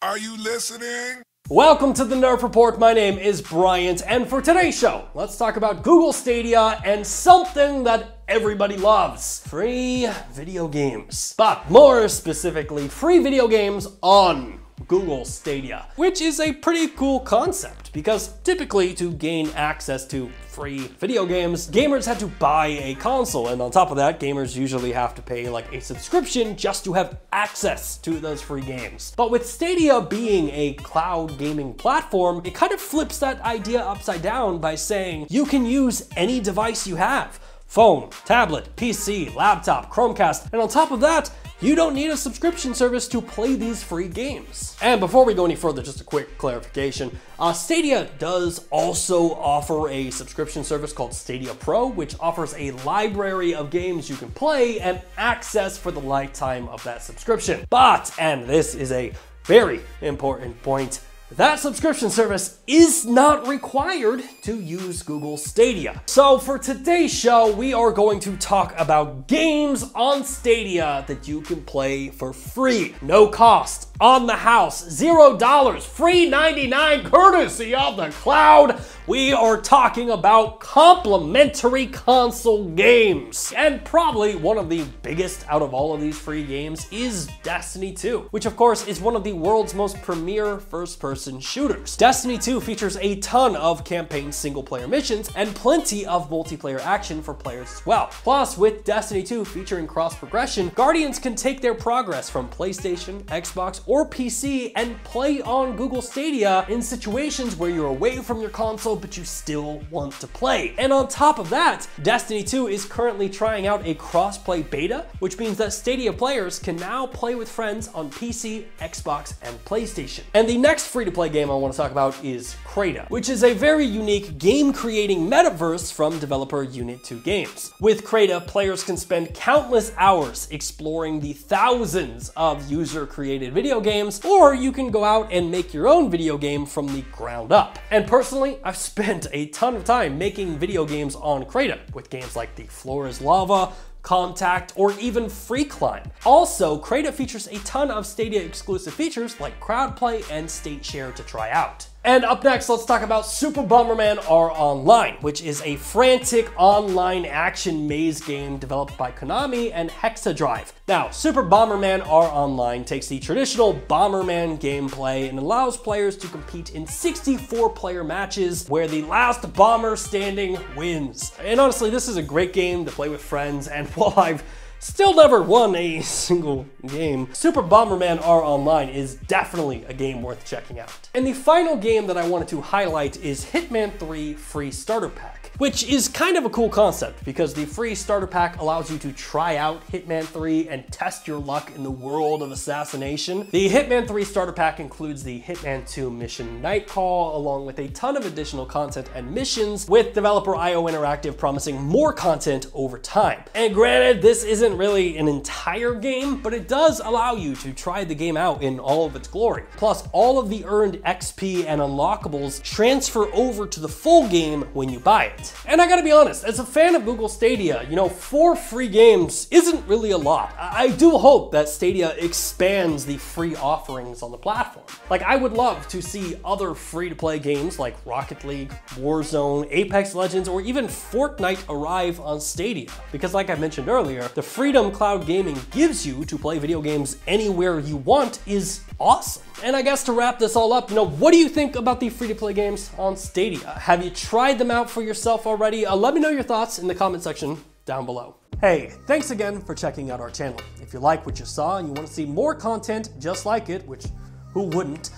Are you listening? Welcome to the Nerf Report. My name is Bryant, and for today's show, let's talk about Google Stadia and something that everybody loves: free video games. But more specifically, free video games on Google Stadia, which is a pretty cool concept because typically to gain access to free video games, gamers had to buy a console, and on top of that, gamers usually have to pay like a subscription just to have access to those free games. But with Stadia being a cloud gaming platform, it kind of flips that idea upside down by saying you can use any device you have: phone, tablet, PC, laptop, Chromecast, and on top of that, you don't need a subscription service to play these free games. And before we go any further, just a quick clarification. Stadia does also offer a subscription service called Stadia Pro, which offers a library of games you can play and access for the lifetime of that subscription. But, and this is a very important point, that subscription service is not required to use Google Stadia. So for today's show, we are going to talk about games on Stadia that you can play for free. No cost, on the house, $0, free 99, courtesy of the cloud. We are talking about complimentary console games. And probably one of the biggest out of all of these free games is Destiny 2, which of course is one of the world's most premier first-person shooters. Destiny 2 features a ton of campaign single-player missions and plenty of multiplayer action for players as well. Plus, with Destiny 2 featuring cross-progression, Guardians can take their progress from PlayStation, Xbox, or PC and play on Google Stadia in situations where you're away from your console but you still want to play. And on top of that, Destiny 2 is currently trying out a cross-play beta, which means that Stadia players can now play with friends on PC, Xbox, and PlayStation. And the next free-to-play game I want to talk about is Crata, which is a very unique game-creating metaverse from developer Unit 2 Games. With Crata, players can spend countless hours exploring the thousands of user-created video games, or you can go out and make your own video game from the ground up. And personally, I've spent a ton of time making video games on Crata, with games like The Floor is Lava, Contact, or even Free Climb. Also, Crata features a ton of Stadia exclusive features like crowd play and state share to try out. And up next, let's talk about Super Bomberman R Online, which is a frantic online action maze game developed by Konami and Hexadrive. Now, Super Bomberman R Online takes the traditional Bomberman gameplay and allows players to compete in 64-player matches where the last bomber standing wins. And honestly, this is a great game to play with friends, and while I've still never won a single game, Super Bomberman R Online is definitely a game worth checking out. And the final game that I wanted to highlight is Hitman 3 Free Starter Pack, which is kind of a cool concept because the free starter pack allows you to try out Hitman 3 and test your luck in the world of assassination. The Hitman 3 starter pack includes the Hitman 2 mission Night Call, along with a ton of additional content and missions, with developer IO Interactive promising more content over time. And granted, this isn't really an entire game, but it does allow you to try the game out in all of its glory. Plus, all of the earned XP and unlockables transfer over to the full game when you buy it. And I gotta be honest, as a fan of Google Stadia, 4 free games isn't really a lot. I do hope that Stadia expands the free offerings on the platform. Like, I would love to see other free-to-play games like Rocket League, Warzone, Apex Legends, or even Fortnite arrive on Stadia. Because like I mentioned earlier, the freedom cloud gaming gives you to play video games anywhere you want is awesome. And I guess to wrap this all up, what do you think about the free-to-play games on Stadia? Have you tried them out for yourself already? Let me know your thoughts in the comment section down below. Hey, thanks again for checking out our channel. If you like what you saw and you want to see more content just like it, which who wouldn't,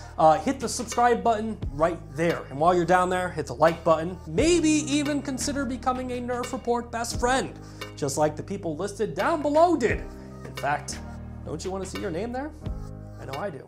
hit the subscribe button right there. And while you're down there, hit the like button. Maybe even consider becoming a Nerf Report best friend, just like the people listed down below did. In fact, don't you want to see your name there? I know I do.